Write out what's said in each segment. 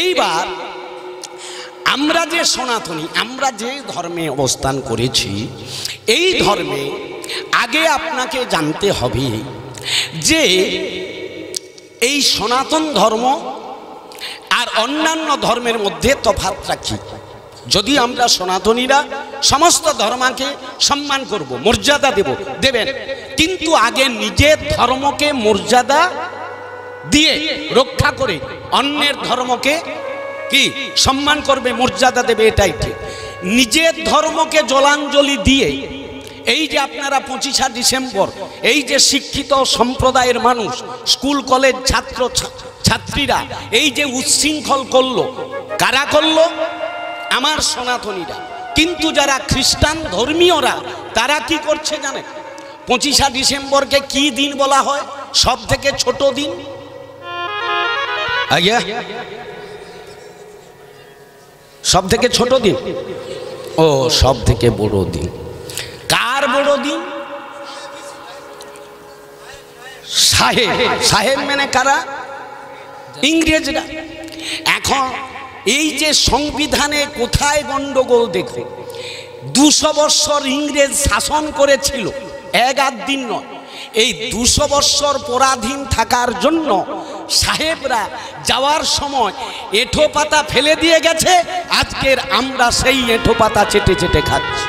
এইবার আমরা যে সনাতনী, আমরা যে ধর্মে অবস্থান করেছি, এই ধর্মে আগে আপনাকে জানতে হবে যে এই সনাতন ধর্ম আর অন্যান্য ধর্মের মধ্যে তফাৎটা কি। যদি আমরা সনাতনীরা সমস্ত ধর্মকে সম্মান করব, মর্যাদা দেবেন, কিন্তু আগে নিজের ধর্মকে মর্যাদা দিয়ে রক্ষা করে অন্যের ধর্মকে কি সম্মান করবে, মর্যাদা দেবে, এটাই ঠিক। নিজের ধর্মকে জলাঞ্জলি দিয়ে এই যে আপনারা 25শে ডিসেম্বর এই যে শিক্ষিত সম্প্রদায়ের মানুষ, স্কুল কলেজ ছাত্র ছাত্রীরা এই যে উচ্ছৃঙ্খল করলো, কারা করলো? আমার সনাতনীরা। কিন্তু যারা খ্রিস্টান ধর্মীয়রা তারা কি করছে জানেন? 25শে ডিসেম্বরকে কি দিন বলা হয়? সব থেকে ছোট দিন। আজ্ঞা, সব থেকে ছোট দিন? ও, সব থেকে বড় দিন। কার বড় দিন? সাহেব। সাহেব মানে কারা? ইংরেজরা। এখন এই যে সংবিধানে কোথায় গন্ডগোল দেখো, 200 বৎসর ইংরেজ শাসন করেছিল, এক আধ দিন নয়। এই 200 বৎসর পরাধীন থাকার জন্য সাহেবরা যাওয়ার সময় এঁঠো পাতা ফেলে দিয়ে গেছে। আজকের আমরা সেই এঁঠো পাতা চেটে চেটে খাচ্ছি।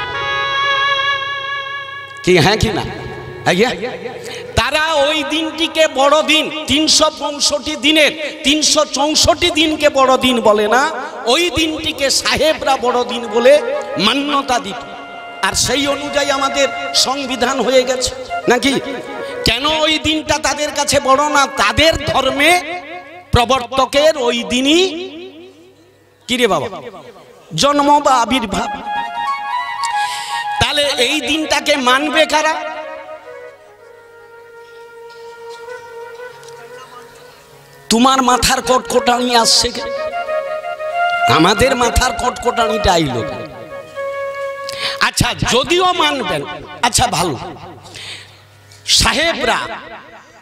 কি হ্যাঁ কি না? তারা ওই দিনটিকে বড় দিন, 365 দিনের 364 দিনকে বড় দিন বলে না, ওই দিনটিকে সাহেবরা বড় দিন বলে মান্যতা দিত। আর সেই অনুযায়ী আমাদের সংবিধান হয়ে গেছে নাকি? কেন ওই দিনটা তাদের কাছে বড় না? তাদের ধর্মে প্রবর্তকের ওই দিনই কি রে বাবা, জন্ম বা আবির্ভাব। তাহলে এই দিনটাকে মানবে কারা? তোমার মাথার কটকটানি আসছে, আমাদের মাথার কটকটানিটা আইল। আচ্ছা, যদিও মানবেন, আচ্ছা ভালো। সাহেবরা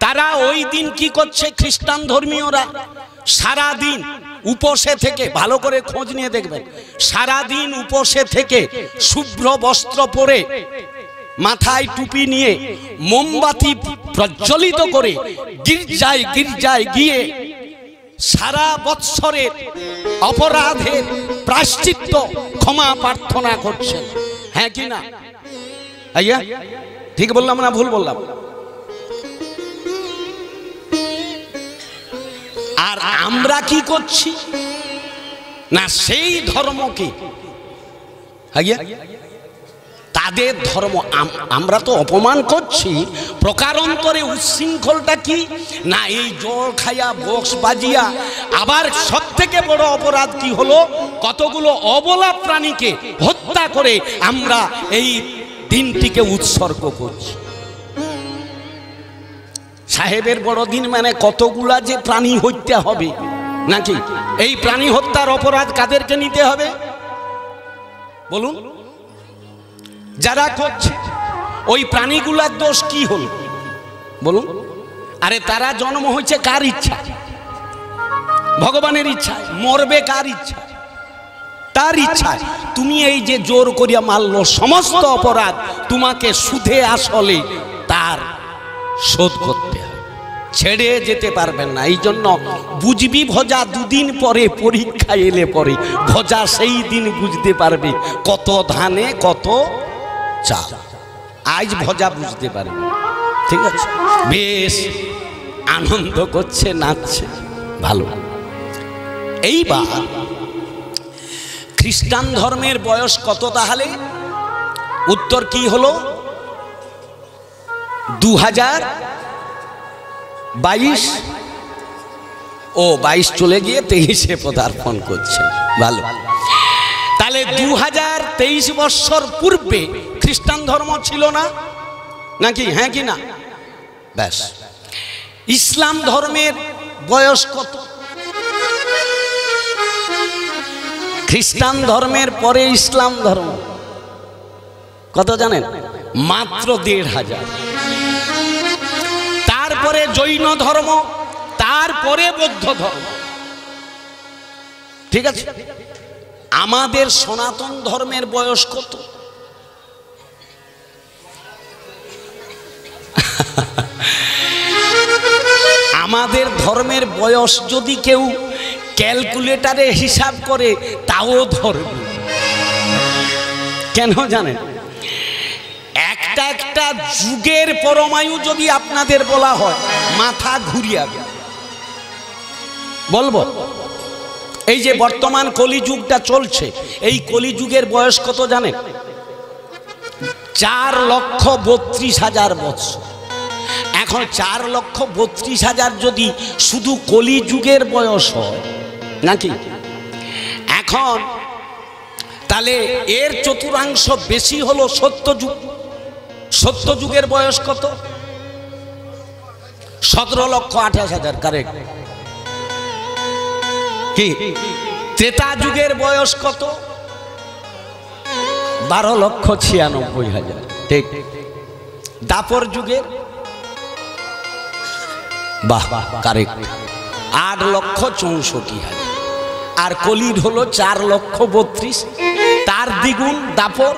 তারা ওই দিন কি করছে? খ্রিস্টান ধর্মীয়রা সারা দিন উপসে থেকে, ভালো করে খোঁজ নিয়ে দেখবেন, সারা দিন উপসে থেকে শুভ্র বস্ত্র পরে, মাথায় টুপি নিয়ে, মোমবাতি প্রজ্বলিত করে গির্জায় গির্জায় গিয়ে সারা বৎসরের অপরাধের প্রায়শ্চিত্ত ক্ষমা প্রার্থনা করছেন। হ্যাঁ কি না? আইয়া ঠিক বললাম না ভুল বললাম? আর আমরা কি করছি না, সেই ধর্মকে আইয়া তাদের ধর্ম আমরা তো অপমান করছি। প্রকারান্তরে উচ্ছৃঙ্খলটা কি না, এই জল খাইয়া বক্স বাজিয়া। আবার সব থেকে বড় অপরাধ কি হলো? কতগুলো অবলা প্রাণীকে হত্যা করে আমরা এই দিনটিকে উৎসর্গ করছি। সাহেবের বড় দিন মানে কতগুলা যে প্রাণী হত্যা হবে নাকি? এই প্রাণী হত্যার অপরাধ কাদেরকে নিতে হবে বলুন? যারা করছে। ওই প্রাণীগুলার দোষ কি হল বলুন? আরে তারা জন্ম হয়েছে কার ইচ্ছা? ভগবানের ইচ্ছা। মরবে কার ইচ্ছা? তার ইচ্ছা। তুমি এই যে জোর করিয়া মারলো, সমস্ত অপরাধ তোমাকে সুদে আসলে তার শোধ করতে হবে, ছেড়ে যেতে পারবেন না। এই জন্য বুঝবি ভজা দুদিন পরে, পরীক্ষা এলে পরে ভজা সেই দিন বুঝতে পারবে কত ধানে কত চাল। আজ ভজা বুঝতে পারবে। ঠিক আছে, বেশ আনন্দ করছে, নাচছে, ভালো। এইবার খ্রিস্টান ধর্মের বয়স কত তাহলে? উত্তর কি হলো? 2022। ও 22 চলে গিয়ে 23-এ পদার্পণ করছে, ভালো। তাহলে 2023 বৎসর পূর্বে খ্রিস্টান ধর্ম ছিল না নাকি? হ্যাঁ কি না? ব্যাস। ইসলাম ধর্মের বয়স কত? খ্রিস্টান ধর্মের পরে ইসলাম ধর্ম কত জানেন? মাত্র 1500। তারপরে জৈন ধর্ম, তারপরে বৌদ্ধ ধর্ম। ঠিক আছে, আমাদের সনাতন ধর্মের বয়স কত? আমাদের ধর্মের বয়স যদি কেউ ক্যালকুলেটারে হিসাব করে তাও ধরবে। কেন জানেন? একটা একটা যুগের পরমায়ু যদি আপনাদের বলা হয় মাথা ঘুরিয়ে যাবে। বলবো, এই যে বর্তমান কলিযুগটা চলছে, এই কলিযুগের বয়স কত জানেন? 4,32,000 বৎসর। এখন 4,32,000 যদি শুধু কলিযুগের বয়স হয় নাকি, এখন তাহলে এর চতুর্থাংশ বেশি হলো সত্যযুগ। সত্যযুগের বয়স কত? 17,28,000। কারেক্ট। কি? ত্রেতা যুগের বয়স কত? 12,96,000। ঠিক। দাপর যুগের, বাহ কারেক্ট, 8,64,000। আর কলির হলো 4,32,000। তার দ্বিগুণ দাপর,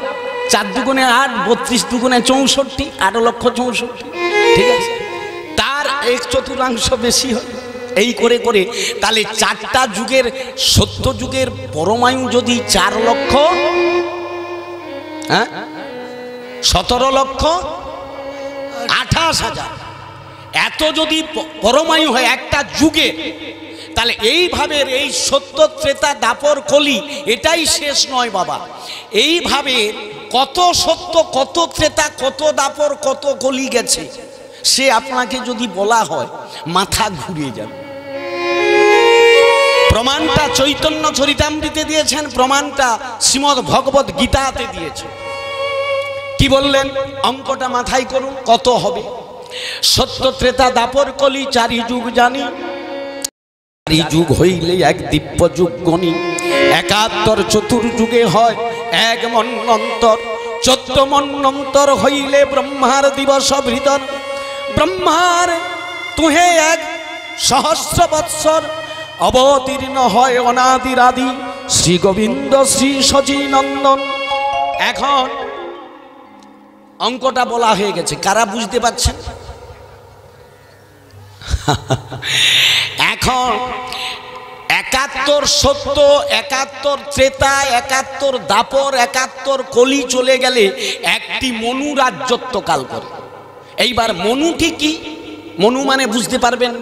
4 দুগুণে 8, 32 দুগুণে 64, 8,64,000। ঠিক আছে, তার 1/4 বেশি হয়। এই করে করে তাহলে 4টা যুগের, সত্য যুগের পরমায়ু যদি 4,17,28,000 এত যদি পরমায়ু হয় একটা যুগে, তাহলে এইভাবে এই সত্য ত্রেতা দাপর কলি এটাই শেষ নয় বাবা। এইভাবে কত সত্য, কত ত্রেতা, কত দাপর, কত কলি গেছে, সে আপনাকে যদি বলা হয় মাথা ঘুরিয়ে যাবে। প্রমাণটা চৈতন্য চরিতামৃতে দিয়েছেন, প্রমাণটা শ্রীমদ্ ভগবত গীতাতে দিয়েছে। কি বললেন? অঙ্কটা মাথায় করুন, কত হবে? সত্য ত্রেতা দাপর কলি 4 যুগ জানি, 4 যুগ হইলে 1 দিব্য যুগ গণি। 71 চতুর্যুগে হয় 1 মন্বন্তর, 14 মন্বন্তর হইলে ব্রহ্মার দিবস ভৃতর। ব্রহ্মার তুহে 1 সহস্র বৎসর, অবতীর্ণ হয় অনাদির আদি শ্রী গোবিন্দ শ্রী সচিনন্দন। এখন অঙ্কটা বলা হয়ে গেছে, কারা বুঝতে পারছেন? এখন 71 সত্য, 71 ত্রেতা, 71 দাপর, 71 কলি চলে গেলে একটি মনু রাজ্যত্ব কাল করে। এইবার মনুটি কি? মনু মানে বুঝতে পারবেন,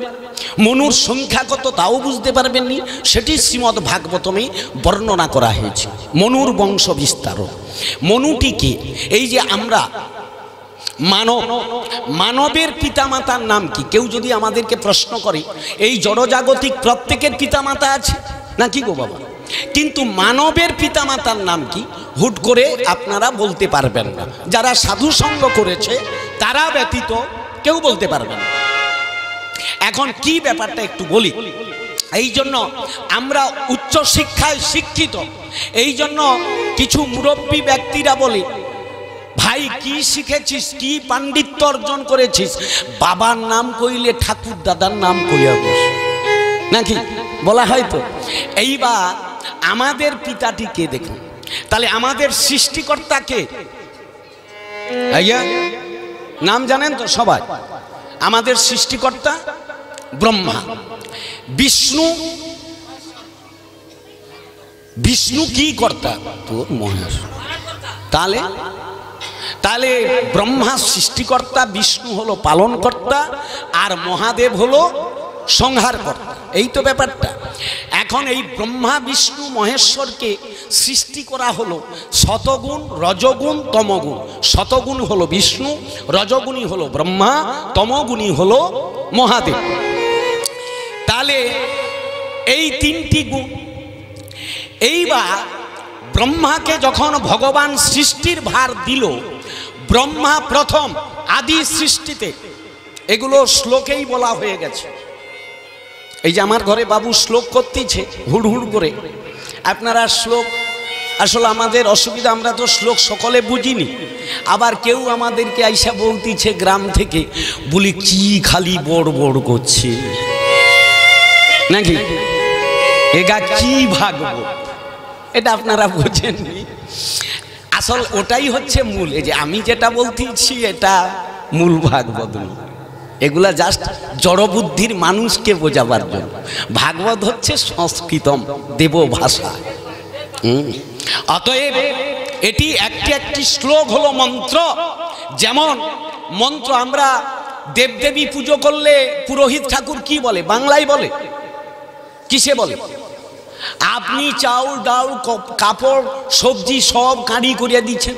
মনুর সংখ্যা কত তাও বুঝতে পারবেননি, সেটি শ্রীমদ্ ভাগবতমে বর্ণনা করা হয়েছে। মনুর বংশ বিস্তার। মনুটি কি? এই যে আমরা মানবের পিতামাতার নাম কি? কেউ যদি আমাদেরকে প্রশ্ন করে, এই জড়জাগতিক প্রত্যেকের পিতামাতা আছে নাকি গো বাবা, কিন্তু মানবের পিতামাতার নাম কি হুট করে আপনারা বলতে পারবেন না। যারা সাধু সঙ্গ করেছে তারা ব্যতীত কেউ বলতে পারবেন না। এখন কি ব্যাপারটা একটু বলি। এই জন্য আমরা উচ্চ শিক্ষায় শিক্ষিত, এই জন্য কিছু মুরব্বী ব্যক্তিরা বলে, ভাই কি শিখেছিস, কি পাণ্ডিত্য অর্জন করেছিস? বাবার নাম কইলে ঠাকুর দাদার নাম কইয়া বস, নাকি বলা হয় তো। এইবার আমাদের পিতাটি কে দেখুন, তাহলে আমাদের সৃষ্টিকর্তা কে? নাম জানেন তো সবাই? আমাদের সৃষ্টিকর্তা ব্রহ্মা। বিষ্ণু, বিষ্ণু কি কর্তা? তোর মহেশ। তাহলে তাহলে ব্রহ্মা সৃষ্টিকর্তা, বিষ্ণু হলো পালনকর্তা, আর মহাদেব হলো সংহারকর্তা। এই তো ব্যাপারটা। এখন এই ব্রহ্মা বিষ্ণু মহেশ্বরকে সৃষ্টি করা হলো শতগুণ, রজগুণ, তমগুণ। শতগুণ হলো বিষ্ণু, রজগুণী হলো ব্রহ্মা, তমগুণী হলো মহাদেব। তাহলে এই 3টি গুণ। এইবার ব্রহ্মাকে যখন ভগবান সৃষ্টির ভার দিল, ব্রহ্মা প্রথম আদি সৃষ্টিতে, এগুলো শ্লোকেই বলা হয়ে গেছে। এই যে আমার ঘরে বাবু শ্লোক করতেছে হুড় হুড় করে, আপনারা শ্লোক, আসলে আমাদের অসুবিধা, আমরা তো শ্লোক সকলে বুঝিনি। আবার কেউ আমাদেরকে আইসা বলতেছে গ্রাম থেকে, বলি কি খালি বড় বড় করছে নাকি, এগা কি ভাগবত, এটা আপনারা বোঝেননি। আসল ওটাই হচ্ছে মূল। এই যে আমি যেটা বলতেছি এটা মূল ভাগবত নয়, এগুলা জাস্ট জড়বুদ্ধির মানুষকে বোঝাবার জন্য। ভাগবত হচ্ছে সংস্কৃতম, দেব ভাষা। অতএব এটি একটি একটি শ্লোক হলো মন্ত্র। যেমন মন্ত্র আমরা দেবদেবী পুজো করলে পুরোহিত ঠাকুর কি বলে, বাংলায় বলে, কিসে বলে? আপনি চাউল ডাল কাপড় সবজি সব কাঁড়ি করিয়া দিচ্ছেন,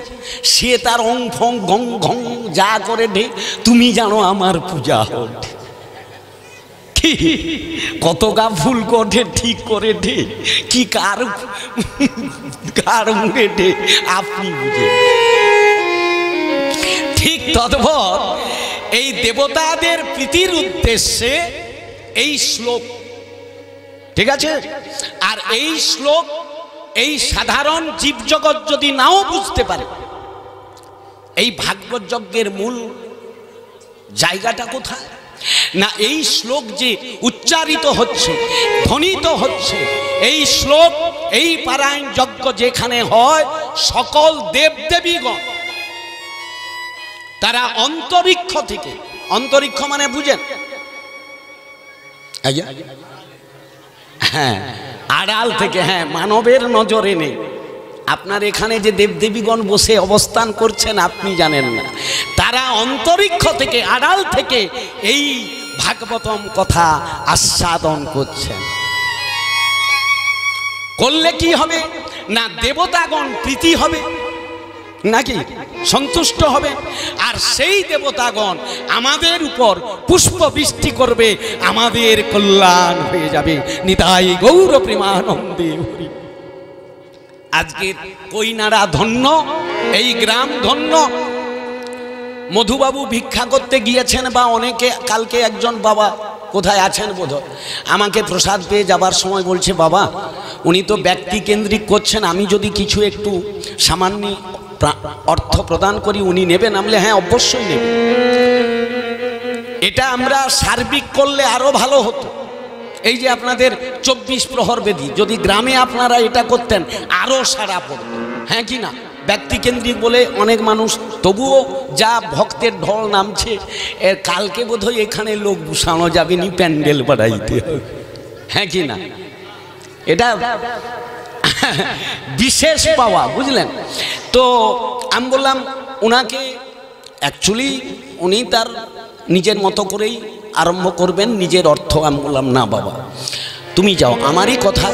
সে তার অং ফং গং ঘং যা করে ঢে, তুমি জানো আমার পূজা হোক। কি কত গা ফুল করে ঠিক করে ঢে, কি কার মুখে ঢে আপনি বুঝে। ঠিক তদ্ভুত এই দেবতাদের প্রীতির উদ্দেশ্যে এই শ্লোক, ঠিক আছে? আর এই শ্লোক এই সাধারণ জীবজগৎ যদি নাও বুঝতে পারে, এই ভাগবত যজ্ঞের মূল জায়গাটা কোথায় না, এই শ্লোক যে উচ্চারিত হচ্ছে, ধ্বনিত হচ্ছে, এই শ্লোক এই পারায়ণ যজ্ঞ যেখানে হয়, সকল দেবদেবীগণ তারা অন্তরিক্ষ থেকে, অন্তরিক্ষ মানে বুঝেন? হ্যাঁ, আড়াল থেকে, হ্যাঁ, মানবের নজরে নেই। আপনার এখানে যে দেবদেবীগণ বসে অবস্থান করছেন আপনি জানেন না, তারা অন্তরিক্ষ থেকে, আড়াল থেকে এই ভাগবতম কথা আস্বাদন করছেন। করলে কি হবে না, দেবতাগণ প্রীতি হবে নাকি সন্তুষ্ট হবে, আর সেই দেবতাগণ আমাদের উপর পুষ্প বৃষ্টি করবে, আমাদের কল্যাণ হয়ে যাবে। নিতাই গৌর প্রেমানন্দে হরি। আজকের কইনারা ধন্য, এই গ্রাম ধন্য। মধুবাবু ভিক্ষা করতে গিয়েছেন, বা অনেকে, কালকে একজন বাবা কোথায় আছেন বোধহয়, আমাকে প্রসাদ পেয়ে যাবার সময় বলছে, বাবা উনি তো ব্যক্তি কেন্দ্রিক করছেন, আমি যদি কিছু একটু সামান্য অর্থ প্রদান করি উনি নেবেন? আমলে হ্যাঁ অবশ্যই নেবেন। এটা আমরা সার্বিক করলে আরো ভালো হতো। এই যে আপনাদের 24 প্রহর বেদি, যদি গ্রামে আপনারা এটা করতেন আরো সাড়া পড়ত, হ্যাঁ কি না? ব্যক্তি কেন্দ্রিক বলে অনেক মানুষ, তবুও যা ভক্তের ঢল নামছে, এর কালকে বোধহয় এখানে লোক বসানো যাবে নি, প্যান্ডেল বাড়াইতে হবে, হ্যাঁ কি না? এটা বিশেষ পাওয়া, বুঝলেন তো? আমি বললাম ওনাকে, অ্যাকচুয়ালি উনি তার নিজের মতো করেই আরম্ভ করবেন, নিজের অর্থ। আমি বললাম না বাবা তুমি যাও, আমারই কথা।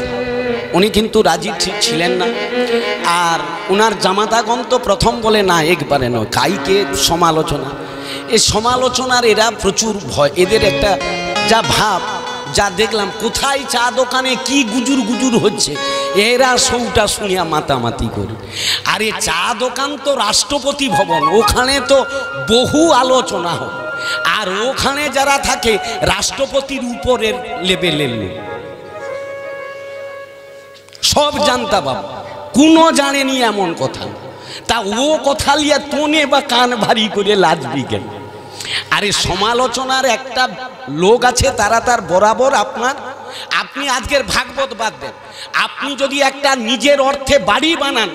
উনি কিন্তু রাজি ছিলেন না। আর ওনার জামাতাগণ তো প্রথম বলে না, একবারে নয়, কাইকে সমালোচনা, এই সমালোচনার এরা প্রচুর ভয়, এদের একটা যা ভাব, যা দেখলাম কোথায় চা দোকানে কি গুজুর গুজুর হচ্ছে, এরা সৌটা শুনিয়া মাতামাতি করে। আরে চা দোকান তো রাষ্ট্রপতি ভবন, ওখানে তো বহু আলোচনা হয়, আর ওখানে যারা থাকে রাষ্ট্রপতির উপরের লেভেলের লোক, সব জানতা বাবা, কোনো জানেনি এমন কথা। তা ও কথা লিয়া তোনে বা কান ভারী করে লাজবি কেন? আরে সমালোচনার একটা লোক আছে, তারা তার বরাবর আপনি আজকের ভাগবত বাদ দেন, আপনি যদি একটা নিজের অর্থে বাড়ি বানান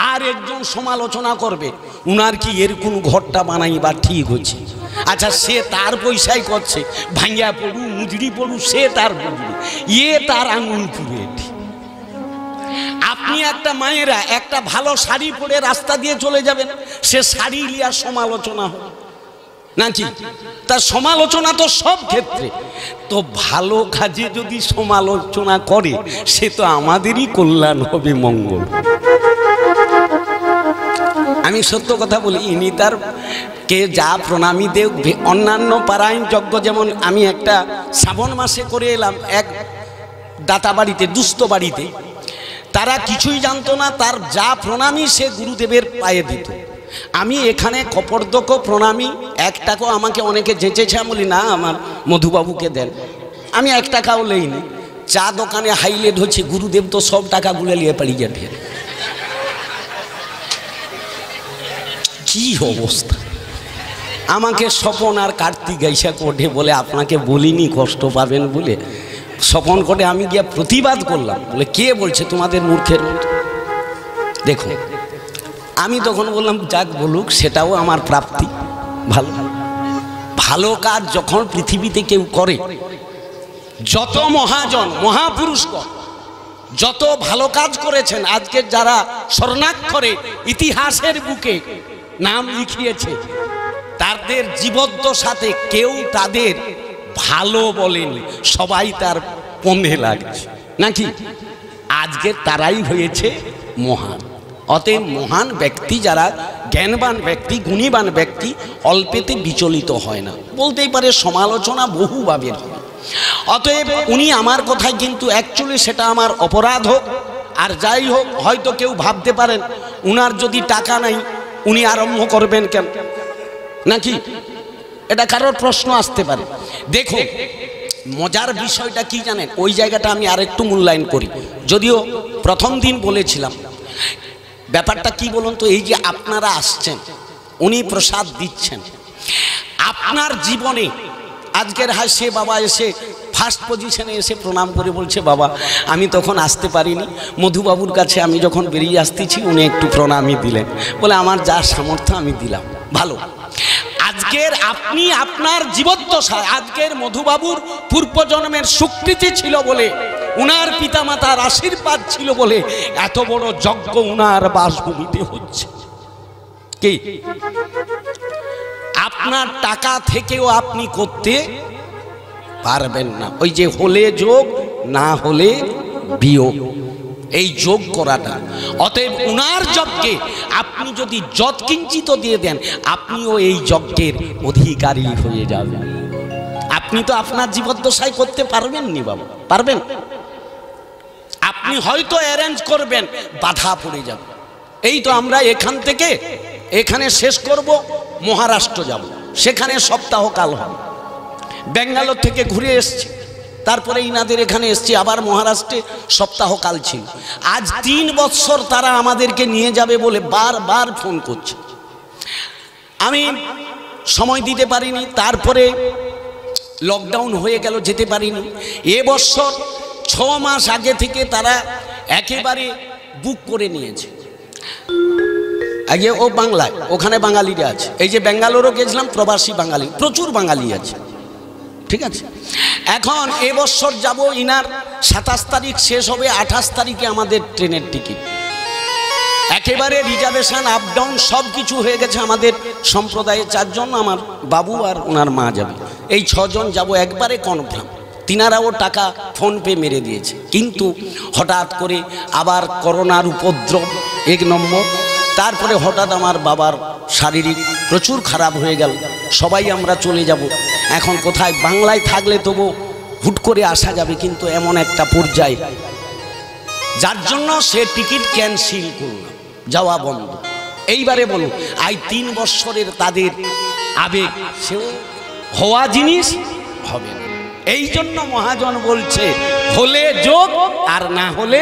আর একজন সমালোচনা করবে, উনার কি এর কোন ঘরটা বানাইবার ঠিক হচ্ছে? আচ্ছা সে তার পয়সায় করছে, ভাঙ্গা পড়ু মুজড়ি পড়ু, সে তার বুঝবে, তার আঙুল পুড়ে। আপনি একটা মায়েরা একটা ভালো শাড়ি পরে রাস্তা দিয়ে চলে যাবেন, সে শাড়ি লিয়া সমালোচনা হবে নাকি? তার সমালোচনা তো সব ক্ষেত্রে। তো ভালো কাজে যদি সমালোচনা করে, সে তো আমাদেরই কল্যাণ হবে, মঙ্গল। আমি সত্য কথা বলি, ইনি তার কে যা প্রণামী দেব। অন্যান্য পারায়ণ যজ্ঞ, যেমন আমি একটা শ্রাবণ মাসে করে এলাম এক দাতা বাড়িতে, দুস্থ বাড়িতে, তারা কিছুই জানতো না, তার যা প্রণামী সে গুরুদেবের পায়ে দিত। আমি এখানে কপর্দক প্রণামী 1 টাকাও আমাকে অনেকে যেচেছে, আমি বলি না আমার মধুবাবুকে দেন, আমি 1 টাকাও লইনি। চা দোকানে হাইলাইট হচ্ছে, গুরুদেব তো সব টাকা গুলে নিয়ে পালিয়ে যাবে। কি অবস্থা! আমাকে স্বপন আর কার্তিক গাইসা কোঠে বলে, আপনাকে বলিনি কষ্ট পাবেন বলে, স্বপন কোটে আমি গিয়ে প্রতিবাদ করলাম, বলে কে বলছে তোমাদের মূর্খের মতো। দেখো আমি তখন বললাম যাক বলুক, সেটাও আমার প্রাপ্তি। ভালো ভালো কাজ যখন পৃথিবীতে কেউ করে, যত মহাজন মহাপুরুষগণ যত ভালো কাজ করেছেন, আজকে যারা স্বর্ণাক্ষরে ইতিহাসের বুকে নাম লিখিয়েছে, তাদের জীবদ্দশাতে কেউ তাদের ভালো বলেনি, সবাই তার পন্ধে লাগছে নাকি। আজকে তারাই হয়েছে মহান। অতএব মহান ব্যক্তি যারা জ্ঞানবান ব্যক্তি, গুণীবান ব্যক্তি, অল্পেতে বিচলিত হয় না। বলতেই পারে সমালোচনা বহুভাবে হয়। অতএব উনি আমার কথায় কিন্তু অ্যাকচুয়ালি সেটা আমার অপরাধ হোক আর যাই হোক, হয়তো কেউ ভাবতে পারেন উনার যদি টাকা নাই উনি আরম্ভ করবেন কেন, নাকি এটা কারোর প্রশ্ন আসতে পারে। দেখো মজার বিষয়টা কি জানেন, ওই জায়গাটা আমি আরেকটু মূল্যায়ন করি, যদিও প্রথম দিন বলেছিলাম। ব্যাপারটা কি বলুন তো, এই যে আপনারা আসছেন, উনি প্রসাদ দিচ্ছেন, আপনার জীবনে আজকের হাসে বাবা এসে ফার্স্ট পজিশনে এসে প্রণাম করে বলছে বাবা আমি তখন আসতে পারিনি, মধুবাবুর কাছে আমি যখন বেরিয়ে আসতেছি উনি একটু প্রণামই দিলেন, বলে আমার যা সামর্থ্য আমি দিলাম। ভালো, আজকের আপনি আপনার জীবদ্দশায় আজকের মধুবাবুর পূর্বজন্মের স্বীকৃতি ছিল বলে, উনার পিতামাতার আশীর্বাদ ছিল বলে এত বড় যজ্ঞ উনার বাসভূমিতে হচ্ছে। কি আপনার টাকা থেকেও আপনি করতে পারবেন না। ওই যে হলে যোগ না হলে বিয়োগ, এই যোগ করাটা। অতএব উনার যজ্ঞে আপনি যদি যৎকিঞ্চিত দিয়ে দেন, আপনিও এই যজ্ঞের অধিকারী হয়ে যাবেন। আপনি তো আপনার জীবদ্দশায় করতে পারবেন নি বাবা, পারবেন? আপনি হয়তো অ্যারেঞ্জ করবেন, বাধা পড়ে যাবে। এই তো আমরা এখান থেকে এখানে শেষ করব, মহারাষ্ট্র যাব, সেখানে সপ্তাহকাল হবে। ব্যাঙ্গালোর থেকে ঘুরে এসছি, তারপরে ইনাদের এখানে এসছি, আবার মহারাষ্ট্রে সপ্তাহকাল ছিল। আজ 3 বৎসর তারা আমাদেরকে নিয়ে যাবে বলে বারবার ফোন করছে, আমি সময় দিতে পারিনি। তারপরে লকডাউন হয়ে গেল, যেতে পারিনি। এবছর 6 মাস আগে থেকে তারা একেবারে বুক করে নিয়েছে। আগে ও বাংলায়, ওখানে বাঙালিরা আছে। এই যে ব্যাঙ্গালোরও গেছিলাম, প্রবাসী বাঙালি প্রচুর বাঙালি আছে, ঠিক আছে। এখন এবছর যাব, ইনার 27 তারিখ শেষ হবে, 28 তারিখে আমাদের ট্রেনের টিকিট একেবারে রিজার্ভেশন, আপ ডাউন সব কিছু হয়ে গেছে। আমাদের সম্প্রদায়ে 4 জন, আমার বাবু আর ওনার মা যাবে, এই 6 জন যাব একবারে কনফার্ম। তিনারাও টাকা ফোনপে মেরে দিয়েছে। কিন্তু হঠাৎ করে আবার করোনার উপদ্রব 1 নম্বর, তারপরে হঠাৎ আমার বাবার শারীরিক প্রচুর খারাপ হয়ে গেল। সবাই আমরা চলে যাব। এখন কোথায়, বাংলায় থাকলে তবু হুট করে আসা যাবে, কিন্তু এমন একটা পর্যায়ে যার জন্য সে টিকিট ক্যান্সেল করল, যাওয়া বন্ধ। এইবারে বলুন, এই 3 বৎসরের তাদের আবেগ সেও হওয়া জিনিস হবে না। এই জন্য মহাজন বলছে হলে যোগ আর না হলে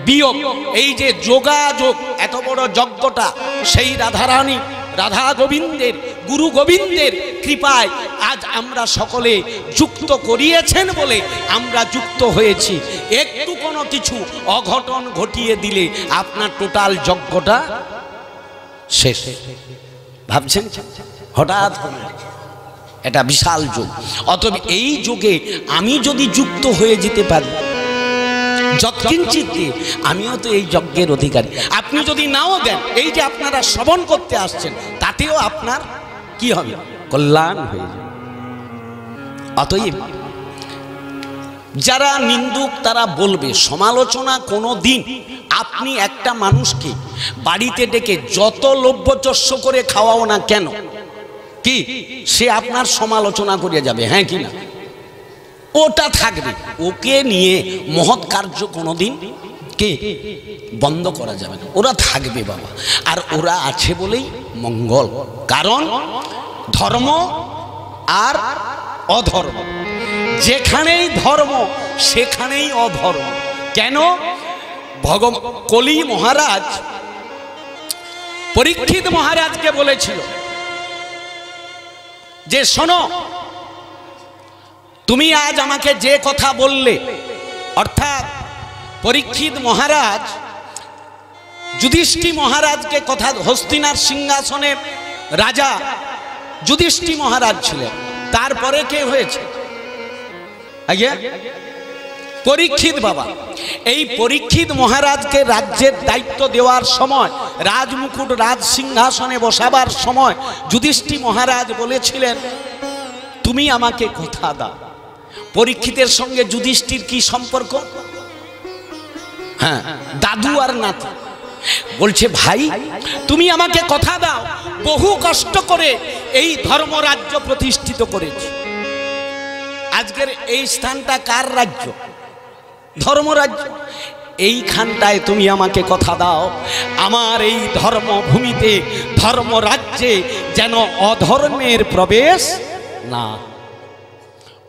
বিয়োগ। এই যে যোগাযোগ, এত বড় যজ্ঞটা সেই রাধারানী রাধা গোবিন্দের, গুরু গোবিন্দের কৃপায় আজ আমরা সকলে যুক্ত করিয়েছেন বলে আমরা যুক্ত হয়েছি। একটু কোনো কিছু অঘটন ঘটিয়ে দিলে আপনার টোটাল যজ্ঞটা শেষ। ভাবছেন হঠাৎ এটা বিশাল যোগ। অতএব এই যোগে আমি যদি যুক্ত হয়ে যেতে পারি যৎকিঞ্চিত, আমিও তো এই যজ্ঞের অধিকারী। আপনি যদি নাও দেন, এই যে আপনারা শ্রবণ করতে আসছেন, তাতেও আপনার কি হবে, কল্যাণ হয়ে যাবে। অতএব যারা নিন্দুক তারা বলবে, সমালোচনা কোনো দিন আপনি একটা মানুষকে বাড়িতে ডেকে যত লভ্যচস্য করে খাওয়াও না কেন, কি সে আপনার সমালোচনা করে যাবে, হ্যাঁ কি না? ওটা থাকবে, ওকে নিয়ে মহৎ কার্য কোনোদিন কে বন্ধ করা যাবে না। ওরা থাকবে বাবা, আর ওরা আছে বলেই মঙ্গল। কারণ ধর্ম আর অধর্ম, যেখানেই ধর্ম সেখানেই অধর্ম। কেন? কলি মহারাজ পরীক্ষিত মহারাজকে বলেছিল যে শোনো, তুমি আজ আমাকে যে কথা বললে, অর্থাৎ পরীক্ষিত মহারাজ যুধিষ্ঠির মহারাজকে কথা, হস্তিনার সিংহাসনের রাজা যুধিষ্ঠির মহারাজ ছিলেন, তারপরে কে হয়েছে? আজ্ঞা পরীক্ষিত বাবা। এই পরীক্ষিত মহারাজকে রাজ্যের দায়িত্ব দেওয়ার সময়, রাজমুকুট রাজ সিংহাসনে বসাবার সময় যুধিষ্ঠির মহারাজ বলেছিলেন তুমি আমাকে কথা দাও। পরীক্ষিতের সঙ্গে যুধিষ্ঠির কি সম্পর্ক? হ্যাঁ, দাদু আর নাতি। বলছে ভাই তুমি আমাকে কথা দাও, বহু কষ্ট করে এই ধর্মরাজ্য প্রতিষ্ঠিত করেছি। আজকের এই স্থানটা কার রাজ্য? ধর্মরাজ্য। এইখানটায় তুমি আমাকে কথা দাও, আমার এই ধর্মভূমিতে ধর্মরাজ্যে যেন অধর্মের প্রবেশ না।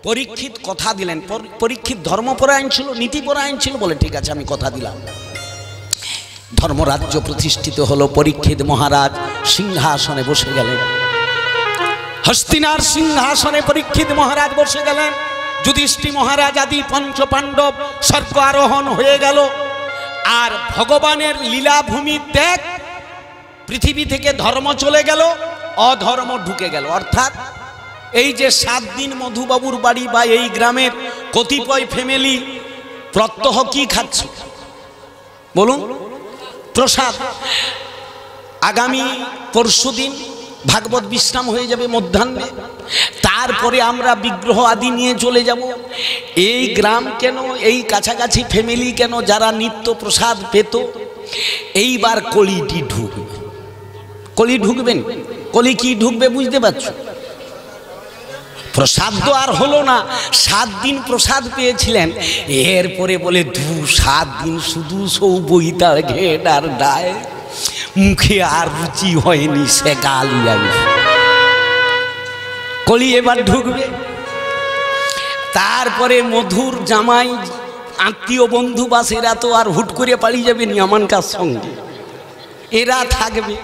পরীক্ষিত কথা দিলেন। পরীক্ষিত ধর্মপরায়ণ ছিল, নীতিপরায়ণ ছিল, বলে ঠিক আছে আমি কথা দিলাম। ধর্মরাজ্য প্রতিষ্ঠিত হলো। পরীক্ষিত মহারাজ সিংহাসনে বসে গেলেন। হস্তিনার সিংহাসনে পরীক্ষিত মহারাজ বসে গেলেন। যুধিষ্ঠির মহারাজ আদি পঞ্চ পাণ্ডব স্বর্গ আরোহণ হয়ে গেল। আর ভগবানের লীলাভূমি দেখ, পৃথিবী থেকে ধর্ম চলে গেল, অধর্ম ঢুকে গেল। অর্থাৎ এই যে 7 দিন মধুবাবুর বাড়ি বা এই গ্রামের কতিপয় ফ্যামিলি প্রত্যহ কি খাচ্ছে বলুন? প্রসাদ। আগামী পরশুদিন ভাগবত বিশ্রাম হয়ে যাবে মধ্যাহ্নে, তারপরে আমরা বিগ্রহ আদি নিয়ে চলে যাব। এই গ্রাম কেন, এই কাছাকাছি ফ্যামিলি কেন যারা নিত্য প্রসাদ পেত, এইবার কলিটি ঢুকবে। কলি ঢুকবেন। কলি কি ঢুকবে বুঝতে পারছো? প্রসাদ তো আর হলো না। 7 দিন প্রসাদ পেয়েছিলেন, এরপরে বলে 7 দিন শুধু সৌ বইতার ঘেট আর ডায়, মুখে আর রুচি হয়নি, সে গালি যাবে। কলি এবার ঢুকবে। তারপরে মধুর জামাই আত্মীয় বন্ধু বাস, এরা তো আর হুট করে পালিয়ে যাবে নি আমানকার সঙ্গে, এরা থাকবে।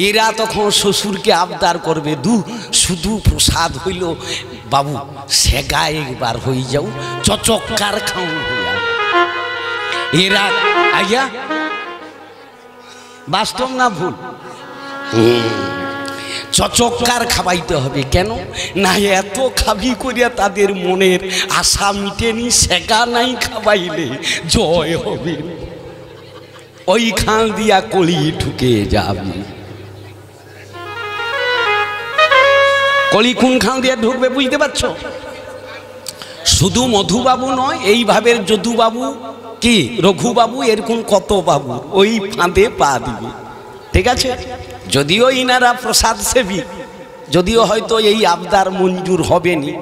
এরা তখন শ্বশুরকে আবদার করবে, শুধু প্রসাদ হইল বাবু, সেগা একবার হয়ে যাও, চচক্কার খাওন হইয়া। এরা আইয়া বাস্তব না ভুল? চচক্কার খাওয়াইতে হবে। কেন না, এত খাবি করিয়া তাদের মনের আশা মিটেনি, সেগা নাই খাওয়াইলে জয় হবে। ওই খান দিয়া কলি ঢুকে যাবে। কলি কোন খান দিয়া ঢুকবে বুঝতে পারছো? শুধু মধুবাবু নয়, এইভাবে যদুবাবু কি রঘুবাবু, এরকম কত বাবু ওই ফাঁদে পা দিবে। ঠিক আছে? যদিও ইনারা প্রসাদ সেবী, যদিও হয়তো এই আবদার মঞ্জুর হবে নি,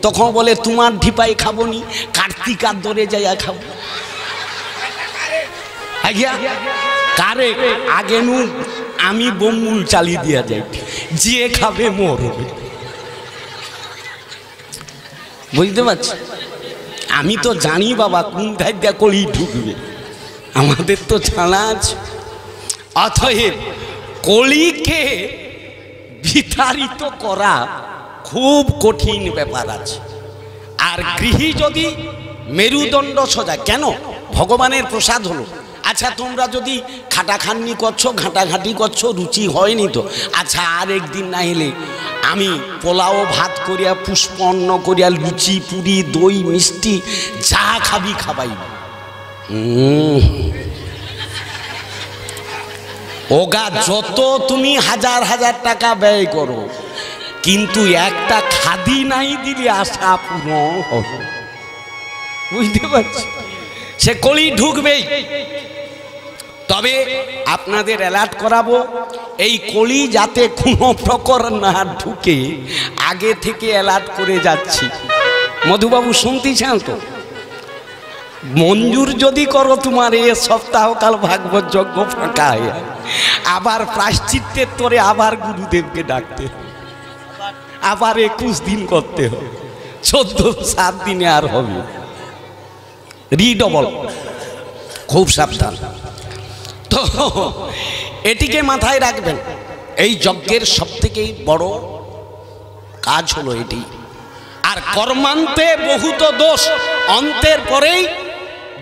তখন বলে তোমার ঢিপাই খাবো নি, কার্তিকার দরে যাইয়া খাবো। আজ্ঞা কারে আগে নু আমি বোমুল চালি দিয়া যাই, যে খাবে মরবে। বুঝতে পারছি? আমি তো জানি বাবা কোন ধাইয়া কলি ঢুকবে, আমাদের তো জানা আছে। অতএব কলিকে বিতাড়িত করা খুব কঠিন ব্যাপার আছে। আর গৃহী যদি মেরুদণ্ড সোজা, কেন ভগবানের প্রসাদ হলো। আচ্ছা তোমরা যদি খাটাখান্নি করছো, ঘাঁটাঘাঁটি করছো, রুচি হয়নি তো আচ্ছা, আর একদিন না এলে আমি পোলাও ভাত করিয়া, পুষ্প অন্ন করিয়া, লুচি পুরি দই মিষ্টি যা খাবি খাবাই। ওগা যত তুমি হাজার হাজার টাকা ব্যয় করো, কিন্তু একটা খাদি নাই দিলে আশা পূরণ হবে। বুঝতে পারছি? সে কলি ঢুকবেই। তবে আপনাদের অ্যালার্ট করাবো, এই কলি যাতে কোনো প্রকার না ঢুকে আগে থেকে অ্যালার্ট করে যাচ্ছি। মধুবাবু শুনতেছেন তো? মঞ্জুর যদি করো তোমার এ সপ্তাহকাল ভাগবত যজ্ঞ ফাঁকা হয়ে, আবার প্রায়শ্চিত্তের তোরে আবার গুরুদেবকে ডাকতে, আবার 21 দিন করতে হবে, 7 দিনে আর হবে রিডবল। খুব সাবধান। তো এটিকে মাথায় রাখবেন। এই যজ্ঞের সবথেকে বড় কাজ হলো এটি। আর কর্মান্তে বহুত দোষ, অন্তের পরেই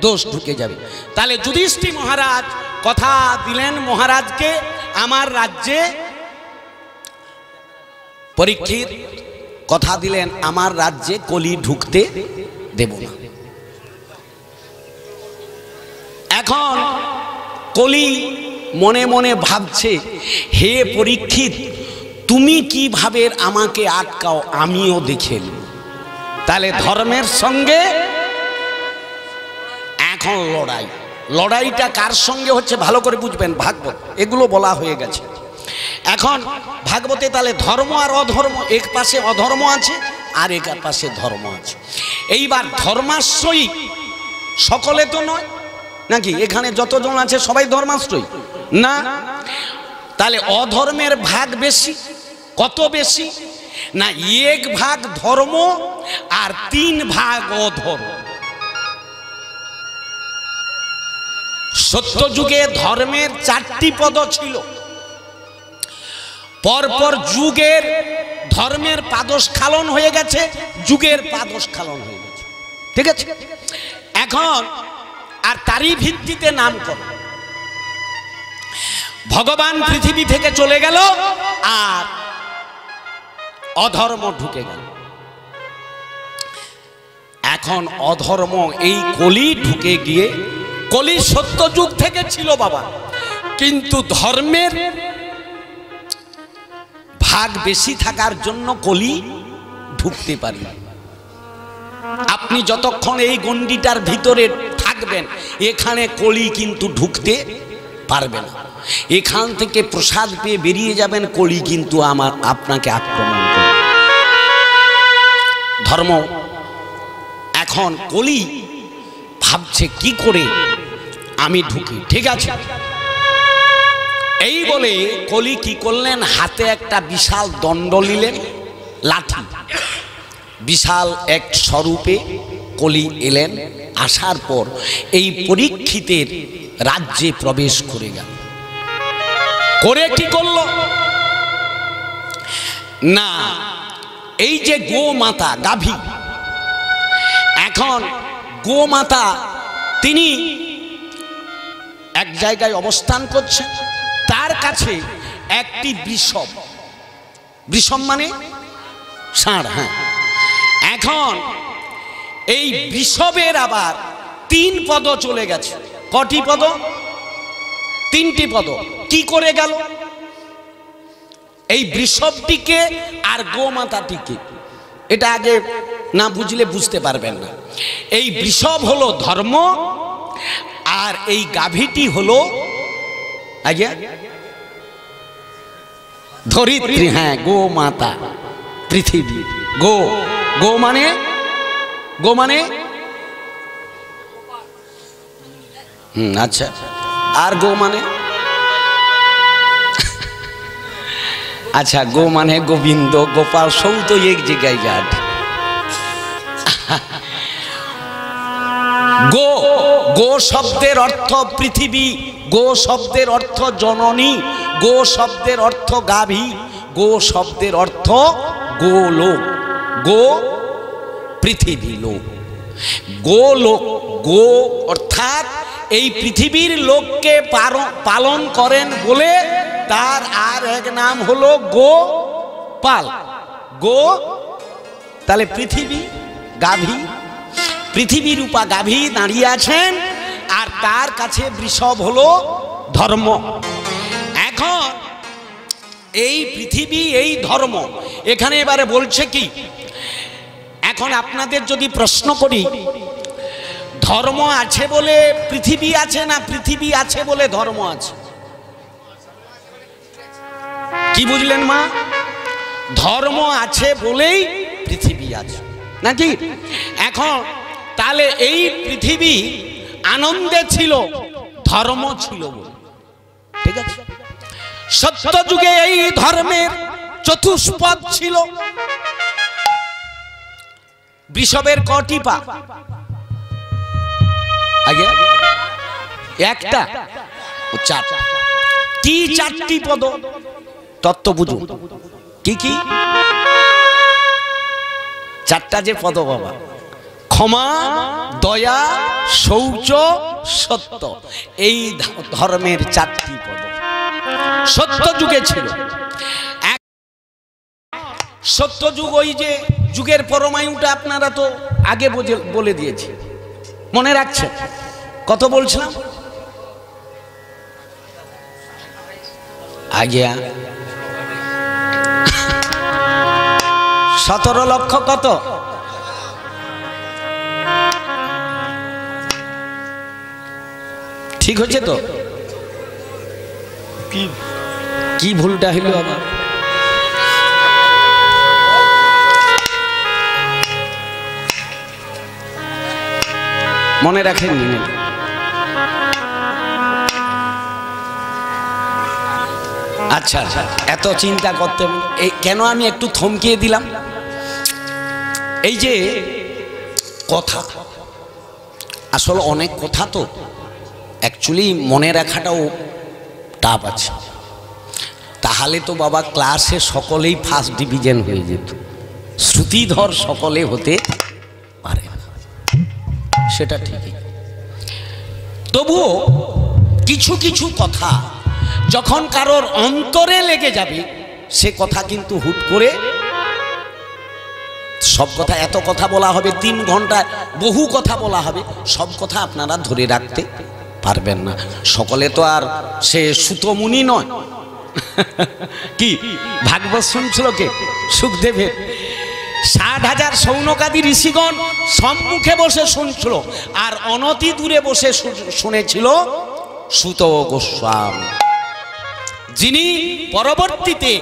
দোষ ঢুকে যাবে। তাহলে যুধিষ্ঠির মহারাজ কথা দিলেন মহারাজকে, আমার রাজ্যে পরীক্ষিত কথা দিলেন আমার রাজ্যে কলি ঢুকতে দেব না। এখন কলি মনে মনে ভাবছে, হে পরীক্ষিত, তুমি কিভাবে আমাকে আটকাও আমিও দেখে নিই। তাহলে ধর্মের সঙ্গে এখন লড়াই। লড়াইটা কার সঙ্গে হচ্ছে ভালো করে বুঝবেন, ভাগবত এগুলো বলা হয়ে গেছে। এখন ভাগবতে তাহলে ধর্ম আর অধর্ম, এক পাশে অধর্ম আছে আর এক পাশে ধর্ম আছে। এইবার ধর্মাশ্রয়ী সকলে তো নয় নাকি, এখানে যতজন আছে সবাই ধর্মাশ্রয়ী না। তাহলে অধর্মের ভাগ বেশি, কত বেশি না, 1 ভাগ ধর্ম আর 3 ভাগ অধর্ম। সত্য যুগে ধর্মের 4টি পদ ছিল, পরপর যুগের ধর্মের পাদস্খলন হয়ে গেছে, যুগের পাদস্খলন হয়ে গেছে, ঠিক আছে। এখন আর তারই ভিত্তিতে নামকরণ, ভগবান পৃথিবী থেকে চলে গেল আর অধর্ম ঢুকে গেল। এখন অধর্ম এই কলি ঢুকে গিয়ে, কলি সত্য যুগ থেকে ছিল বাবা, কিন্তু ধর্মের ভাগ বেশি থাকার জন্য কলি ঢুকতে পারি। আপনি যতক্ষণ এই গণ্ডিটার ভিতরে থাকবেন এখানে কলি কিন্তু ঢুকতে পারবে না। এখান থেকে প্রসাদ পেয়ে বেরিয়ে যাবেন, কলি কিন্তু আপনাকে আক্রমণ করবে। ধর্ম এখন কলি ভাবছে কি করে আমি ঢুকি, ঠিক আছে। এই বলে কলি কি করলেন, হাতে একটা বিশাল দণ্ড নিলেন, লাঠি, বিশাল এক স্বরূপে কলি এলেন। আসার পর এই পরীক্ষিতের রাজ্যে প্রবেশ করে গেল। করে কি করলো না, এই যে গোমাতা গাভী, এখন গোমাতা তিনি এক জায়গায় অবস্থান করছেন, তার কাছে একটি বৃষভ, বৃষভ মানে ষাঁড়, হ্যাঁ। এখন এই বৃষভের আবার 3 পদ চলে গেছে। কটি পদ? 3টি পদ। কি করে গেল? এই বৃষভটিকে আর গোমাতাটিকে, এটা আগে না বুঝলে বুঝতে পারবেন না। এই বৃষভ হলো ধর্ম আর এই গাভীটি হলো আগে ধরিত্রী, হ্যাঁ, গোমাতা পৃথিবী। গো, গো মানে, গো মানে আচ্ছা, আর গো মানে আচ্ছা, গো মানে গোবিন্দ গোপাল, সব তো এক জায়গায় যাট। গো, গো শব্দের অর্থ পৃথিবী, গো শব্দের অর্থ জননী, গো শব্দের অর্থ গাভী, গো শব্দের অর্থ গোলোক, গো পৃথিবী লোক, গোলোক। গো অর্থাৎ এই পৃথিবীর লোককে পালন করেন বলে তার আর এক নাম হলো গোপাল। গো তাহলে পৃথিবী, গাভী, পৃথিবী রূপা গাভী দাঁড়িয়ে আছেন আর তার কাছে বৃষভ হলো ধর্ম। এখন এই পৃথিবী, এই ধর্ম, এখানে এবারে বলছে কি, এখন আপনাদের যদি প্রশ্ন করি, ধর্ম আছে বলে পৃথিবী আছে না পৃথিবী আছে বলে ধর্ম আছে? কি বুঝলেন মা? ধর্ম আছে বলেই পৃথিবী আছে নাকি? এখন তাহলে এই পৃথিবী আনন্দে ছিল, ধর্ম ছিল বলে, ঠিক আছে। সত্য যুগে এই ধর্মের চতুষ্পদ ছিল। বৃষভের কটি পা? আগে একটা, 4। কি 4টি পদ? তত্ত্ব বুঝুন। কি কি? চারটা যে পদ বাবা, ক্ষমা, দয়া, শৌচ, সত্য, এই ধর্মের চারটি পদ সত্য যুগে ছিল। সত্য যুগ, ওই যে যুগের পরমায়ুটা আপনারা তো আগে বলে দিয়েছি, মনে রাখছেন? কত বলছিলাম আগে? 17 লক্ষ কত? ঠিক হচ্ছে তো? কি ভুলটা হইল আবার? মনে রাখেন নি? আচ্ছা, এত চিন্তা করতে কেন আমি একটু থমকিয়ে দিলাম? এই যে কথা, আসলে অনেক কথা তো অ্যাকচুয়ালি মনে রাখাটাও টাফ আছে। তাহলে তো বাবা ক্লাসে সকলেই ফার্স্ট ডিভিশন হয়ে যেত, শ্রুতিধর সকলে হতে পারে না, সেটা ঠিকই। তবুও কিছু কিছু কথা যখন কারোর অন্তরে লেগে যাবে, সে কথা কিন্তু হুট করে, সব কথা, এত কথা বলা হবে 3 ঘন্টায়, বহু কথা বলা হবে, সব কথা আপনারা ধরে রাখতে পারবেন না। সকলে তো আর সে সুতমুনি নয়। কি ভাগবত শুনছিল কে? সুখদেবের 60,000 শৌনকাদি ঋষিগণ সম্মুখে বসে শুনছিল, আর অনতি দূরে বসে শুনেছিল সুত গোস্বামী, যিনি পরবর্তীতে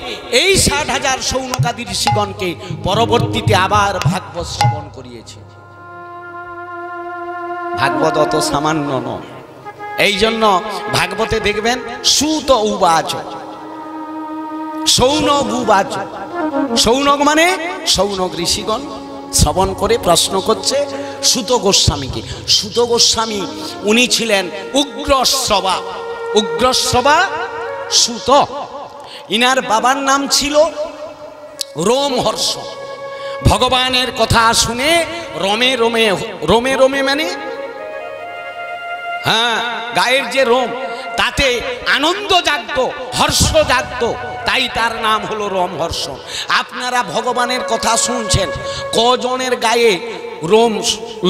এই 60,000 শৌনকাদি ঋষিগণকে পরবর্তীতে আবার ভাগবত শ্রবণ করিয়েছে। ভাগবত অত সামান্য নয়, এই জন্য ভাগবতে দেখবেন সুত উবাচ, সৌনক উবাচ। সৌনক মানে সৌনক ঋষিগণ শ্রবণ করে প্রশ্ন করছে সুত গোস্বামীকে। সুত গোস্বামী উনি ছিলেন উগ্রশ্রবা। উগ্রশ্রবা সুত, ইনার বাবার নাম ছিল রোমহর্ষ। ভগবানের কথা শুনে রমে রমে, রমে রমে মানে হ্যাঁ গায়ের যে রোম, তাতে আনন্দ জাগত, হর্ষ জাগত, তাই তার নাম হলো রোমহর্ষ। আপনারা ভগবানের কথা শুনছেন, কজনের গায়ে রোম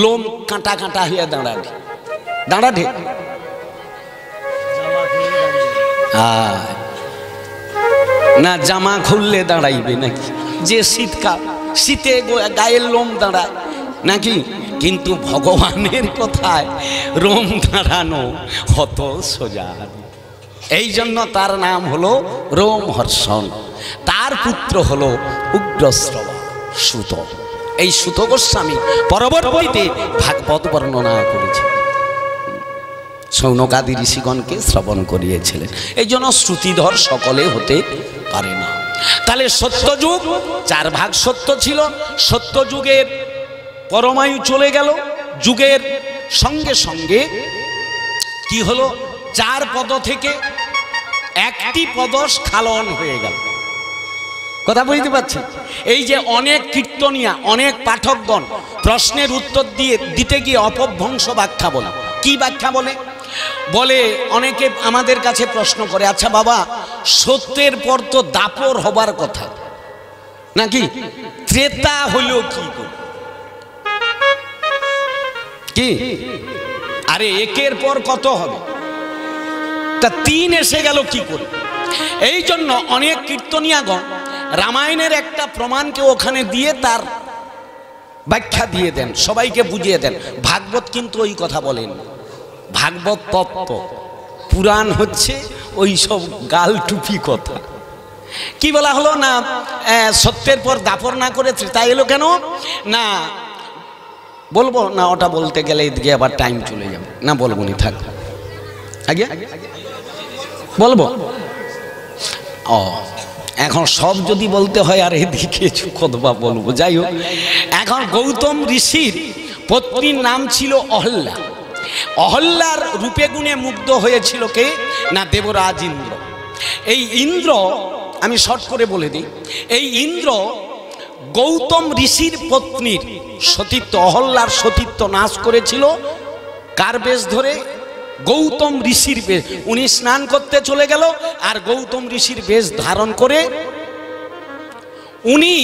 লোম কাঁটা কাঁটা হয়ে দাঁড়াবে? দাঁড়াবে না? জামা খুললে দাঁড়াইবে নাকি? যে শীতকাল, শীতে গায়ের লোম দাঁড়ায় নাকি? কিন্তু ভগবানের কথায় রোম দাঁড়ানো হত সোজা। এই জন্য তার নাম হলো রোমহর্ষণ। তার পুত্র হলো উগ্রশ্রবা সুত। এই সুত গোস্বামী পরবর্তীতে ভাগবত বর্ণনা করেছে, শৌনকাদি ঋষিগণকে শ্রবণ করিয়েছিলেন। এই জন্য শ্রুতিধর সকলে হতে পারে না। তাহলে সত্যযুগ 4 ভাগ সত্য ছিল। সত্য যুগের পরমায়ু চলে গেল, যুগের সঙ্গে সঙ্গে কি হলো? 4 পদ থেকে 1টি পদ স্খলন হয়ে গেল। কথা বুঝতে পারছেন? এই যে অনেক কীর্তনিয়া, অনেক পাঠকগণ প্রশ্নের উত্তর দিতে গিয়ে অপভ্রংশ ব্যাখ্যা বলে। কি ব্যাখ্যা বলে? বলে অনেকে আমাদের কাছে প্রশ্ন করে, আচ্ছা বাবা, সত্যের পর তো দাপর হবার কথা নাকি? ত্রেতা হইল কি করে? কি আরে একের পর কত হবে, তা 3 এসে গেল কি করে? এই জন্য অনেক কীর্তনিয়াগণ রামায়ণের একটা প্রমাণকে ওখানে দিয়ে তার ব্যাখ্যা দিয়ে দেন, সবাইকে বুঝিয়ে দেন। ভাগবত কিন্তু ওই কথা বলেন। ভাগবত তত্ত্ব, পুরাণ হচ্ছে ওই সব গাল টুপি কথা। কি বলা হলো না, সত্যের পর দাপর না করে ত্রেতা এলো কেন? না বলবো না, ওটা বলতে গেলে এদিকে আবার টাইম চলে যাবে। না বলবো নি, থাক। আগে বলবো। ও এখন সব যদি বলতে হয় আর এদিকে কতবা বলবো। যাই হোক, এখন গৌতম ঋষির পত্নীর নাম ছিল অহল্যা। অহল্যার রূপে গুণে মুগ্ধ হয়েছিল কে? না দেবরাজ ইন্দ্র। এই ইন্দ্র, আমি শর্ট করে বলে দিই, এই ইন্দ্র গৌতম ঋষির পত্নীর সতীত্ব, অহল্যার সতীত্ব নাশ করেছিল কার বেশ ধরে? গৌতম ঋষির বেশ। উনি স্নান করতে চলে গেল আর গৌতম ঋষির বেশ ধারণ করে উনি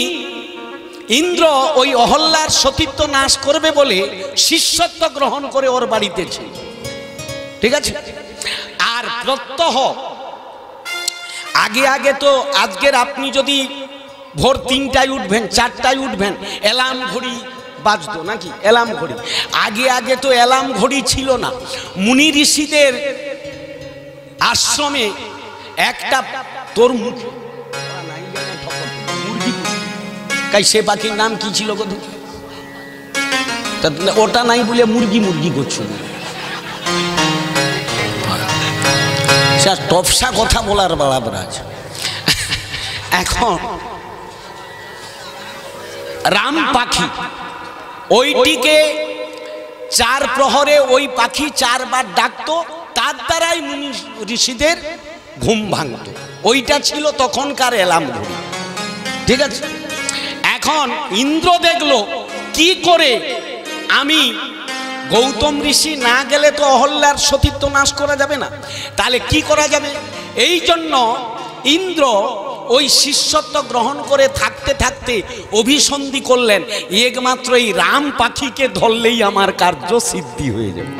ইন্দ্র ওই অহল্যার সতীত্ব নাশ করবে বলে শিষ্যত্ব গ্রহণ করে ওর বাড়িতে ছিল। ঠিক আছে। আর প্রত্যহ আগে আগে তো আজকের আপনি যদি ভোর 3টায় উঠবেন, 4টায় উঠবেন, অ্যালার্ম ঘড়ি বাজতো নাকি? অ্যালার্ম ঘড়ি আগে আগে তো অ্যালার্ম ঘড়ি ছিল না। মুনি ঋষিদের আশ্রমে একটা তোর মুরগি, সে পাখির নাম কি ছিল গো? ওটা নাই বলে মুরগি মুরগি করছিল। টপসা কথা বলার বাড়াবরাজ। এখন রাম পাখি, ওইটিকে 4 প্রহরে ওই পাখি 4 বার ডাকতো, তার দ্বারাই মুনি ঋষিদের ঘুম ভাঙত। ওইটা ছিল তখনকার অ্যালার্ম ঘড়ি। ঠিক আছে। এখন ইন্দ্র দেখলো কি করে আমি গৌতম ঋষি না গেলে তো অহল্যার সতীত্ব নাশ করা যাবে না, তাহলে কি করা যাবে? এই জন্য ইন্দ্র ওই শিষ্যত্ব গ্রহণ করে থাকতে থাকতে অভিসন্ধি করলেন, একমাত্র এই রাম পাখিকে ধরলেই আমার কার্য সিদ্ধি হয়ে যাবে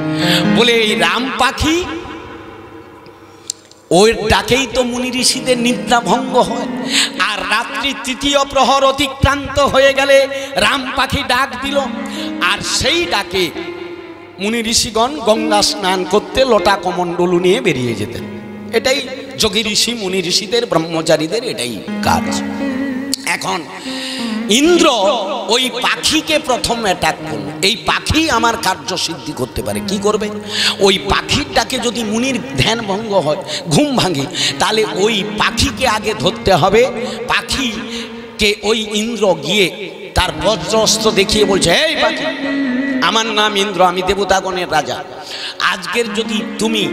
বলে এই রাম পাখি, ওই ডাকেই তো মুনি ঋষিদের নিদ্রা ভঙ্গ হয়। আর রাত্রি 3য় প্রহর অতিক্রান্ত হয়ে গেলে রাম পাখি ডাক দিল, আর সেই ডাকে মুনি ঋষিগণ গঙ্গা স্নান করতে লোটা কমণ্ডলু নিয়ে বেরিয়ে যেতেন। এটাই যোগী ঋষি মুনি ঋষিদের, ব্রহ্মচারীদের এটাই কাজ। এখন ইন্দ্র ওই পাখিকে প্রথম অ্যাটাক করল। এই পাখি আমার কার্য সিদ্ধি করতে পারে। কি করবে? ওই পাখিটাকে যদি মুনির ধ্যান ভঙ্গ হয়, ঘুম ভাঙে, তাহলে ওই পাখিকে আগে ধরতে হবে। পাখিকে ওই ইন্দ্র গিয়ে তার বজ্রাস্ত্র দেখিয়ে বলছে, এই পাখি, আমার নাম ইন্দ্র, আমি দেবতাগণের রাজা। আজকের যদি তুমি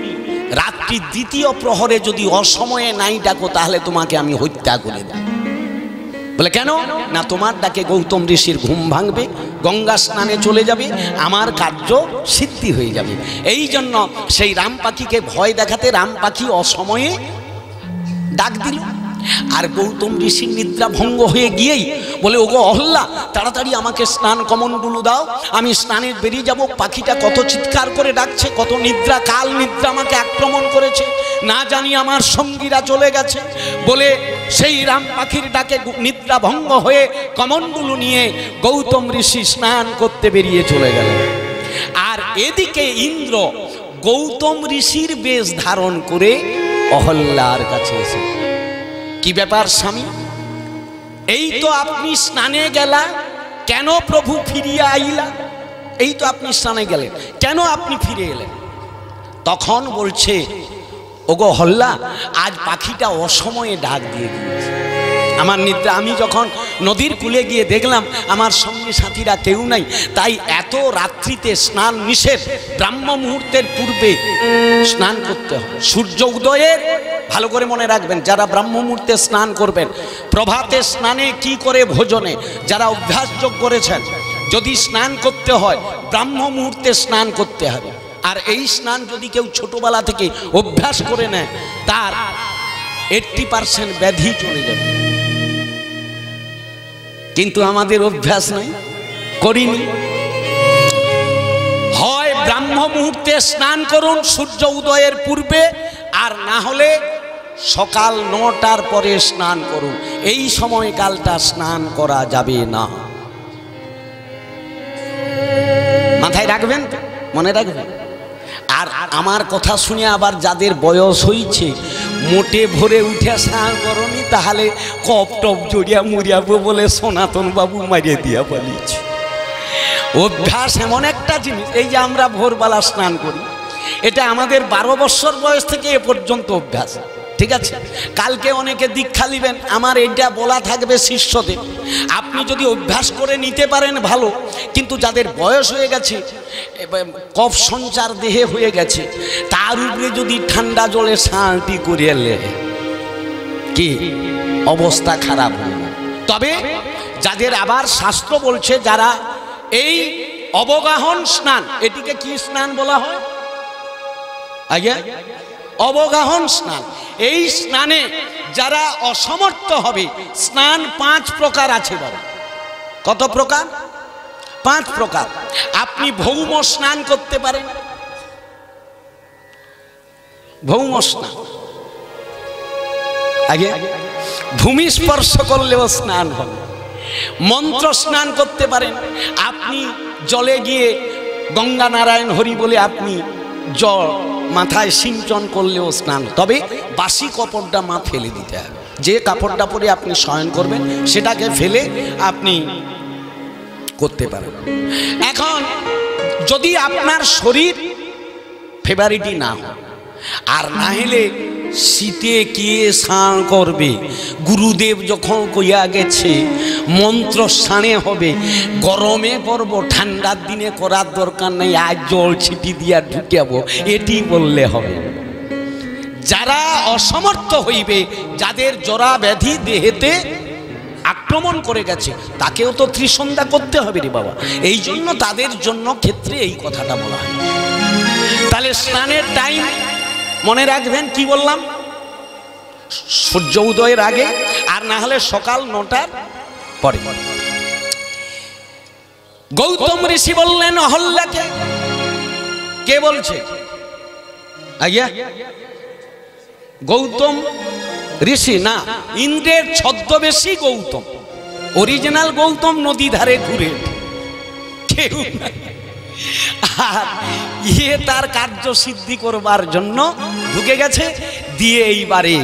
রাত্রি 2য় প্রহরে যদি অসময়ে নাই ডাকো, তাহলে তোমাকে আমি হত্যা করে দেব। বলে কেন? না, তোমার ডাকে গৌতম ঋষির ঘুম ভাঙবে, গঙ্গা স্নানে চলে যাবে, আমার কার্য সিদ্ধি হয়ে যাবে। এই জন্য সেই রাম পাখিকে ভয় দেখাতে রাম পাখি অসময়ে ডাক দিল। আর গৌতম ঋষির নিদ্রা ভঙ্গ হয়ে গিয়েই বলে, ওগো অহল্যা, তাড়াতাড়ি আমাকে স্নান কমণ্ডলু দাও, আমি স্নানে বেরিয়ে যাব। পাখিটা কত চিৎকার করে ডাকছে, কত নিদ্রা, কাল নিদ্রা আমাকে আক্রমণ করেছে, না জানি আমার সঙ্গীরা চলে গেছে বলে সেই রাম পাখির ডাকে নিদ্রা ভঙ্গ হয়ে কমণ্ডলু নিয়ে গৌতম ঋষি স্নান করতে বেরিয়ে চলে গেল। আর এদিকে ইন্দ্র গৌতম ঋষির বেশ ধারণ করে অহল্যার কাছে এসে, কি ব্যাপার স্বামী, এই তো আপনি স্নানে গেলা, কেন প্রভু ফিরিয়া আইলা? এই তো আপনি স্নানে গেলেন, কেন আপনি ফিরে এলেন? তখন বলছে, ওগো অহল্যা, আজ পাখিটা অসময়ে ডাক দিয়ে দিয়েছে। আমার নিদ্রা, আমি যখন নদীর কূলে গিয়ে দেখলাম আমার সঙ্গী সাথীরা কেউ নাই, তাই এত রাত্রিতে স্নান নিষেধ, ব্রাহ্ম মুহূর্তের পূর্বে স্নান করতে হয়। সূর্য উদয়ের, ভালো করে মনে রাখবেন, যারা ব্রাহ্ম মুহূর্তে স্নান করবেন, প্রভাতে স্নানে কি করে ভোজনে, যারা অভ্যাস যোগ করেছেন, যদি স্নান করতে হয় ব্রাহ্ম মুহূর্তে স্নান করতে হবে। আর এই স্নান যদি কেউ ছোটবেলা থেকে অভ্যাস করে নেয়, তার 80% ব্যাধি চলে যাবে। কিন্তু আমাদের অভ্যাস নাই, করিনি। হয় ব্রাহ্ম মুহূর্তে স্নান করুন সূর্য উদয়ের পূর্বে, আর না হলে সকাল 9টার পরে স্নান করুন। এই সময়কালটা স্নান করা যাবে না। মাথায় রাখবেন, মনে রাখবেন। আর আমার কথা শুনে আবার যাদের বয়স হয়েছে, মোটে ভরে উঠে স্নান করনি, তাহলে কপ টপ জড়িয়া মরিয়াবো বলে সনাতন বাবু মারিয়ে দিয়া পালিয়েছে। অভ্যাস এমন একটা জিনিস, এই যে আমরা ভোরবেলা স্নান করি, এটা আমাদের 12 বছর বয়স থেকে এ পর্যন্ত অভ্যাস। ঠিক আছে, কালকে অনেকে দীক্ষা নেবেন, আমার এটা বলা থাকবে শিষ্যদের, আপনি যদি অভ্যাস করে নিতে পারেন ভালো, কিন্তু যাদের বয়স হয়ে গেছে, কফ সঞ্চার দেহে হয়ে গেছে, তার উপরে যদি ঠান্ডা জলে স্নানটি করিয়ে কি অবস্থা খারাপ হবে। তবে যাদের আবার শাস্ত্র বলছে যারা এই অবগাহন স্নান, এটিকে কি স্নান বলা হয় আগে? অবগাহন স্নান। এই স্নানে যারা অসমর্থ হবে, স্নান 5 প্রকার আছে বাবা। কত প্রকার? 5 প্রকার। আপনি ভৌম স্নান করতে পারেন, ভৌম স্নান আগে ভূমি স্পর্শ করলেও স্নান হবে। মন্ত্র স্নান করতে পারেন, আপনি জলে গিয়ে গঙ্গা নারায়ণ হরি বলে আপনি জল মাথায় সিঞ্চন করলেও স্নান। তবে বাসি কাপড়টা মা ফেলে দিতে হবে। যে কাপড়টা পরে আপনি শয়ন করবেন সেটাকে ফেলে আপনি করতে পারেন। এখন যদি আপনার শরীর ফেভারিটি না হয়, আর না হলে শীতে কে স্নান করবে? গুরুদেব যখন কইয়া গেছে মন্ত্র স্নানে হবে, গরমে করব, ঠান্ডার দিনে করার দরকার নেই, আজ জল ছিটি দিয়া ঢুকাবো, এটি বললে হবে। যারা অসমর্থ হইবে, যাদের জরা ব্যাধি দেহেতে আক্রমণ করে গেছে, তাকেও তো ত্রিসন্ধ্যা করতে হবে রে বাবা। এই জন্য তাদের জন্য ক্ষেত্রে এই কথাটা বলা হয়। তাহলে স্নানের টাইম মনে রাখবেন, কি বললাম? সূর্য উদয়ের আগে, আর না হলে সকাল 9টার পরে। গৌতম ঋষি বললেন অহল্যাকে। কে বলছে আজ্ঞা? গৌতম ঋষি না, ইন্দ্রের ছদ্মবেশী গৌতম। অরিজিনাল গৌতম নদী ধারে ঘুরে কেউ নাই। আর ইয়ে তার কার্য সিদ্ধি করবার জন্য ঢুকে গেছে। দিয়ে এইবারে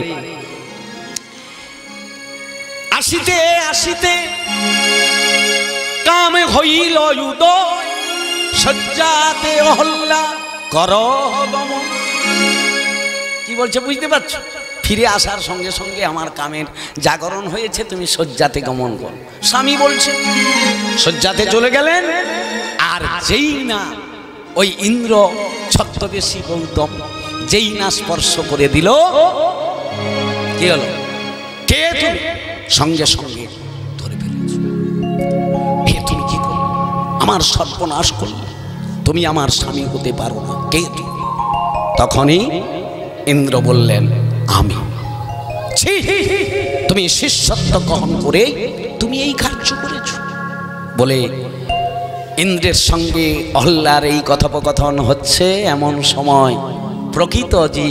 আসিতে আসিতে কামে হইল উদয়, শয্যাতে অহল্যা করগমন। কি বলছে বুঝতে পারছো? ফিরে আসার সঙ্গে সঙ্গে আমার কামের জাগরণ হয়েছে, তুমি শয্যাতে গমন করো। স্বামী বলছে, শয্যাতে চলে গেলেন। আর যেই না ওই ইন্দ্র ছদ্মবেশী গৌতম যেই না স্পর্শ করে দিল, কি হলো? কে তুমি? সঙ্গে সঙ্গে ধরে ফেলেছ। হে তুমি কি করলে? আমার সর্বনাশ করলে, তুমি আমার স্বামী হতে পারো না, কে তুমি? তখনই ইন্দ্র বললেন, আমি। তুমি শিষ্যত্ব গ্রহণ করে তুমি এই কার্য করেছ বলে ইন্দ্রের সঙ্গে অহল্যার এই কথোপকথন হচ্ছে। এমন সময় প্রকৃত যে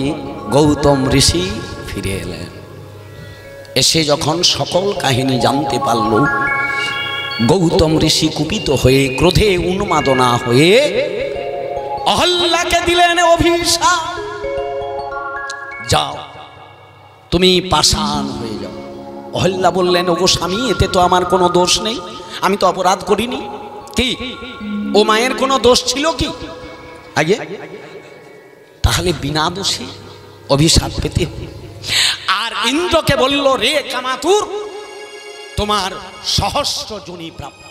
গৌতম ঋষি ফিরে এলেন। এসে যখন সকল কাহিনী জানতে পারল, গৌতম ঋষি কুপিত হয়ে ক্রোধে উন্মাদনা হয়ে অহল্যাকে দিলেন অভিশাপ, যাও তুমি পাষাণ হয়ে যাও। অহল্যা বললেন, ওগো স্বামী, এতে তো আমার কোনো দোষ নেই, আমি তো অপরাধ করিনি। কি ও মায়ের কোনো দোষ ছিল কি আগে? তাহলে বিনা দোষে অভিশাপ পেতে। আর ইন্দ্রকে বলল, রে কামাতুর, তোমার সহস্র যোনি প্রাপ্ত।